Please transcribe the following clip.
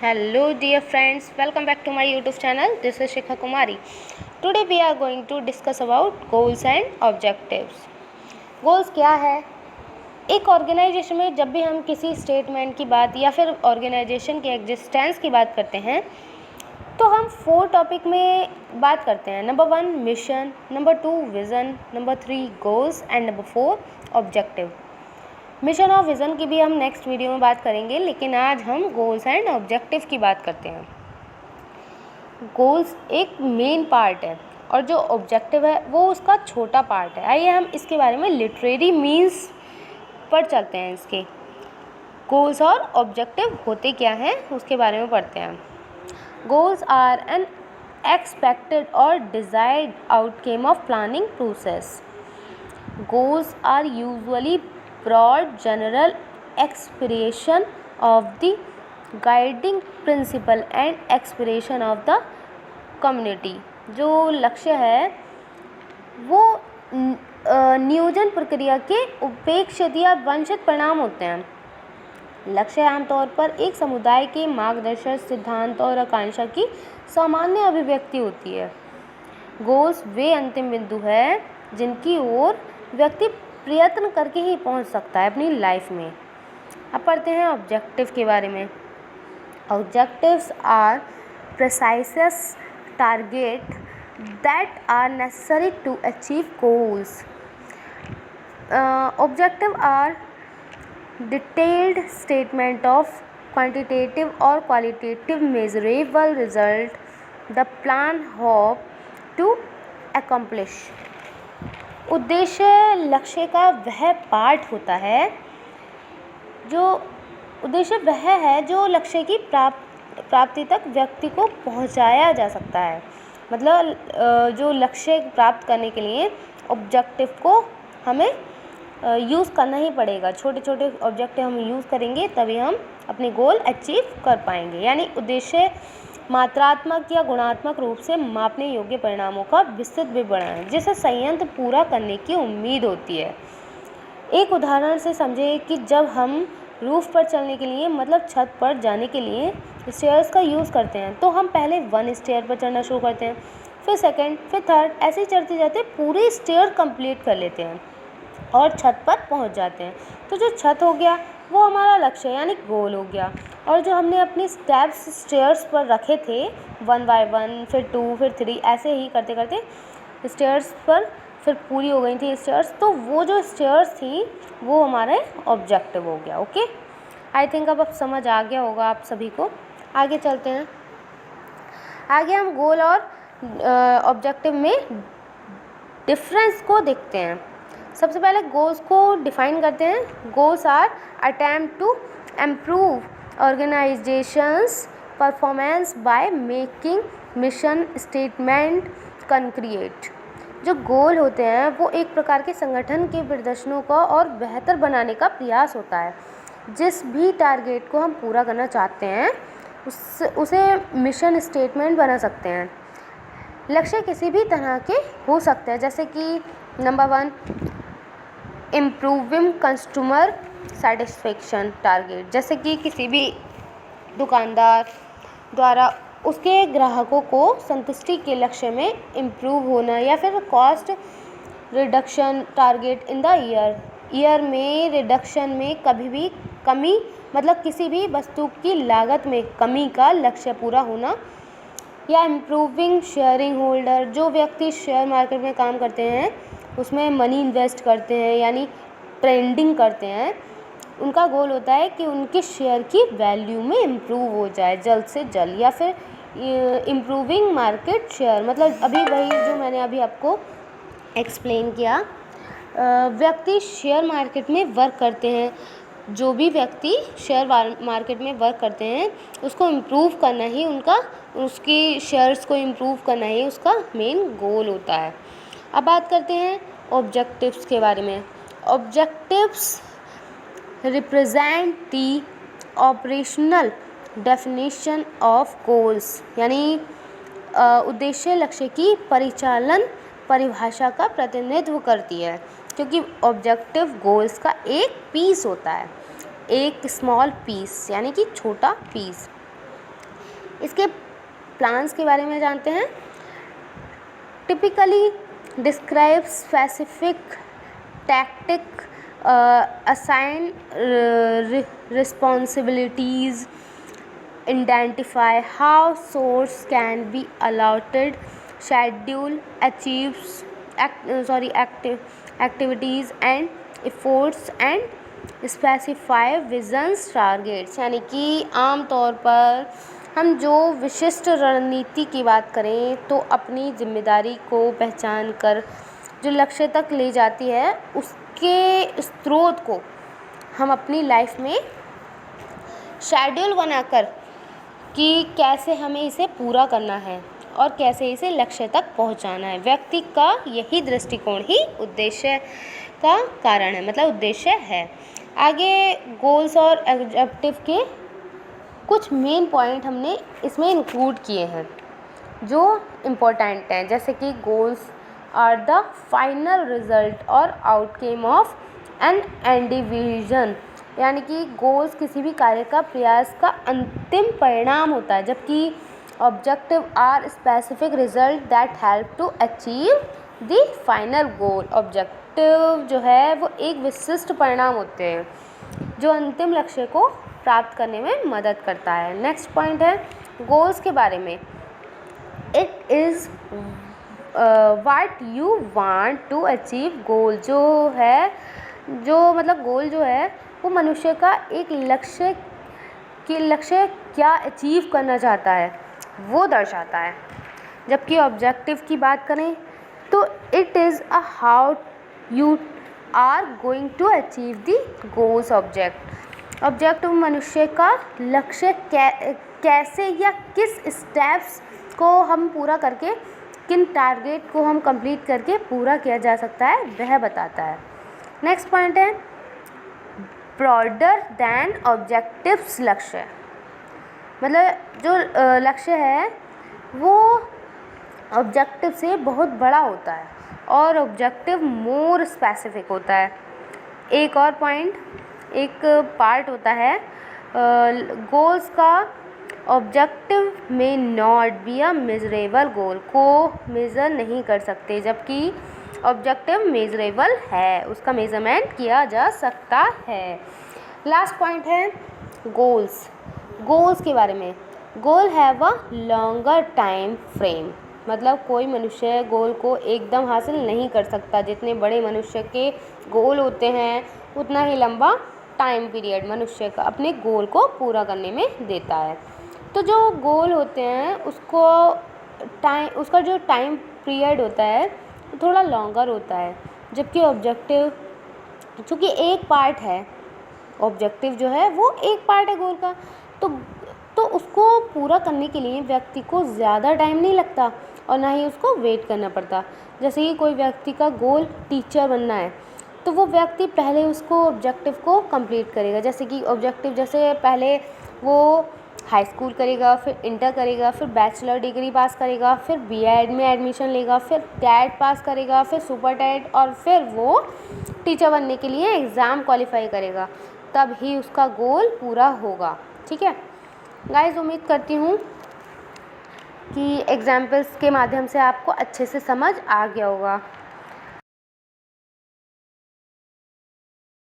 Hello dear friends, welcome back to my YouTube channel. This is Shikha Kumari. Today we are going to discuss about goals and objectives. Goals क्या है? एक organisation में जब भी हम किसी statement की बात या फिर ऑर्गेनाइजेशन के एग्जिस्टेंस की बात करते हैं तो हम 4 टॉपिक में बात करते हैं। Number 1 mission, number 2 vision, number 3 goals and number 4 objective. Mission और विज़न की भी हम नेक्स्ट वीडियो में बात करेंगे, लेकिन आज हम गोल्स एंड ऑब्जेक्टिव की बात करते हैं। गोल्स एक मेन पार्ट है और जो ऑब्जेक्टिव है वो उसका छोटा पार्ट है। आइए हम इसके बारे में लिटरेरी मीन्स पर चलते हैं। इसके गोल्स और ऑब्जेक्टिव होते क्या हैं उसके बारे में पढ़ते हैं। गोल्स आर एन एक्सपेक्टेड और desired outcome of planning process. Goals are usually broad general expression of the guiding principle and aspiration of the community। जो लक्ष्य है वो नियोजन प्रक्रिया के उपेक्षित या वंचित परिणाम होते हैं। लक्ष्य आमतौर पर एक समुदाय के मार्गदर्शक सिद्धांत और आकांक्षा की सामान्य अभिव्यक्ति होती है। गोल्स वे अंतिम बिंदु है जिनकी ओर व्यक्ति प्रयत्न करके ही पहुंच सकता है अपनी लाइफ में। अब पढ़ते हैं ऑब्जेक्टिव के बारे में। Objectives are precise target that are necessary to achieve goals. Objective are detailed statement of quantitative और qualitative measurable result the plan hope to accomplish. उद्देश्य लक्ष्य का वह पार्ट होता है जो लक्ष्य की प्राप्ति तक व्यक्ति को पहुंचाया जा सकता है। मतलब जो लक्ष्य प्राप्त करने के लिए ऑब्जेक्टिव को हमें यूज़ करना ही पड़ेगा। छोटे छोटे ऑब्जेक्टिव हम यूज़ करेंगे तभी हम अपने गोल अचीव कर पाएंगे। यानी उद्देश्य मात्रात्मक या गुणात्मक रूप से मापने योग्य परिणामों का विस्तृत विवरण है जिसे संयंत्र पूरा करने की उम्मीद होती है। एक उदाहरण से समझे कि जब हम रूफ पर चलने के लिए मतलब छत पर जाने के लिए स्टेयर्स का यूज़ करते हैं तो हम पहले 1 स्टेयर पर चढ़ना शुरू करते हैं, फिर सेकंड, फिर थर्ड, ऐसे ही चढ़ते जाते पूरी स्टेयर कंप्लीट कर लेते हैं और छत पर पहुंच जाते हैं। तो जो छत हो गया वो हमारा लक्ष्य यानी गोल हो गया। और जो हमने अपनी स्टेप्स स्टेयर्स पर रखे थे 1 बाय 1, फिर 2, फिर 3, ऐसे ही करते करते स्टेयर्स पर फिर पूरी हो गई थी स्टेयर्स, तो वो जो स्टेयर्स थी वो हमारे ऑब्जेक्टिव हो गया। ओके, आई थिंक अब समझ आ गया होगा आप सभी को। आगे चलते हैं। आगे हम गोल और ऑब्जेक्टिव में डिफरेंस को देखते हैं। सबसे पहले गोल्स को डिफाइन करते हैं। Goals are attempt to improve organisations performance by making mission statement concrete. जो गोल होते हैं वो एक प्रकार के संगठन के प्रदर्शनों को और बेहतर बनाने का प्रयास होता है। जिस भी टारगेट को हम पूरा करना चाहते हैं उसे मिशन स्टेटमेंट बना सकते हैं। लक्ष्य किसी भी तरह के हो सकते हैं, जैसे कि number 1 improving customer satisfaction target, जैसे कि किसी भी दुकानदार द्वारा उसके ग्राहकों को संतुष्टि के लक्ष्य में इम्प्रूव होना, या फिर cost reduction target in the year में रिडक्शन में कभी भी कमी मतलब किसी भी वस्तु की लागत में कमी का लक्ष्य पूरा होना। या इम्प्रूविंग शेयरिंग होल्डर, जो व्यक्ति शेयर मार्केट में काम करते हैं उसमें मनी इन्वेस्ट करते हैं यानी ट्रेडिंग करते हैं, उनका गोल होता है कि उनके शेयर की वैल्यू में इम्प्रूव हो जाए जल्द से जल्द। या फिर इम्प्रूविंग मार्केट शेयर, मतलब अभी वही जो मैंने अभी आपको एक्सप्लेन किया। व्यक्ति शेयर मार्केट में वर्क करते हैं, जो भी व्यक्ति शेयर मार्केट में वर्क करते हैं उसको इम्प्रूव करना ही उसकी शेयर्स को इम्प्रूव करना ही उसका मेन गोल होता है। अब बात करते हैं ऑब्जेक्टिव्स के बारे में। Objectives represent the operational definition of goals, यानी उद्देश्य लक्ष्य की परिचालन परिभाषा का प्रतिनिधित्व करती है, क्योंकि ऑब्जेक्टिव गोल्स का एक पीस होता है, एक स्मॉल पीस यानी कि छोटा पीस। इसके प्लान्स के बारे में जानते हैं। Typically describe specific tactic, assign responsibilities, identify how source can be allotted, schedule achieves activities and efforts and specify visions targets। यानी कि आम तौर पर हम जो विशिष्ट रणनीति की बात करें तो अपनी जिम्मेदारी को पहचान कर जो लक्ष्य तक ले जाती है उसके स्रोत को हम अपनी लाइफ में शेड्यूल बनाकर कि कैसे हमें इसे पूरा करना है और कैसे इसे लक्ष्य तक पहुंचाना है। व्यक्ति का यही दृष्टिकोण ही उद्देश्य का कारण है, मतलब उद्देश्य है। आगे गोल्स और ऑब्जेक्टिव के कुछ मेन पॉइंट हमने इसमें इंक्लूड किए हैं जो इम्पोर्टेंट हैं, जैसे कि goals are the final result और आउटकम ऑफ एन इंडिविजुअल। यानी कि गोल्स किसी भी कार्य का प्रयास का अंतिम परिणाम होता है, जबकि objective are specific result that help to achieve the final goal. Objective जो है वो एक विशिष्ट परिणाम होते हैं जो अंतिम लक्ष्य को प्राप्त करने में मदद करता है। नेक्स्ट पॉइंट है गोल्स के बारे में। It is what you want to achieve. Goal जो है मतलब गोल जो है वो मनुष्य का एक लक्ष्य क्या अचीव करना चाहता है वो दर्शाता है। जबकि ऑब्जेक्टिव की बात करें तो it is a how you are going to achieve the goals. Objective मनुष्य का लक्ष्य कैसे या किस स्टेप्स को हम पूरा करके किन टारगेट को हम कंप्लीट करके पूरा किया जा सकता है वह बताता है। नेक्स्ट पॉइंट है ब्रॉडर दैन ऑब्जेक्टिव्स लक्ष्य। मतलब जो लक्ष्य है वो ऑब्जेक्टिव से बहुत बड़ा होता है और ऑब्जेक्टिव मोर स्पेसिफिक होता है। एक और पॉइंट एक पार्ट होता है गोल्स का ऑब्जेक्टिव में नॉट बी अ मेजरेबल। गोल को मेज़र नहीं कर सकते जबकि ऑब्जेक्टिव मेजरेबल है, उसका मेज़रमेंट किया जा सकता है। लास्ट पॉइंट है गोल्स के बारे में। Goal have a longer time frame. मतलब कोई मनुष्य गोल को एकदम हासिल नहीं कर सकता। जितने बड़े मनुष्य के गोल होते हैं उतना ही लंबा टाइम पीरियड मनुष्य का अपने गोल को पूरा करने में देता है। तो जो गोल होते हैं उसका जो टाइम पीरियड होता है वो थोड़ा लॉन्गर होता है, जबकि ऑब्जेक्टिव चूँकि एक पार्ट है, ऑब्जेक्टिव जो है वो एक पार्ट है गोल का, तो उसको पूरा करने के लिए व्यक्ति को ज़्यादा टाइम नहीं लगता और ना ही उसको वेट करना पड़ता। जैसे कि कोई व्यक्ति का गोल टीचर बनना है तो वो व्यक्ति पहले उसको ऑब्जेक्टिव को कंप्लीट करेगा। जैसे कि ऑब्जेक्टिव जैसे पहले वो हाई स्कूल करेगा, फिर इंटर करेगा, फिर बैचलर डिग्री पास करेगा, फिर बीएड में एडमिशन लेगा, फिर टेट पास करेगा, फिर सुपर टेट और फिर वो टीचर बनने के लिए एग्ज़ाम क्वालिफाई करेगा, तब ही उसका गोल पूरा होगा। ठीक है गाइस, उम्मीद करती हूँ कि एग्जाम्पल्स के माध्यम से आपको अच्छे से समझ आ गया होगा।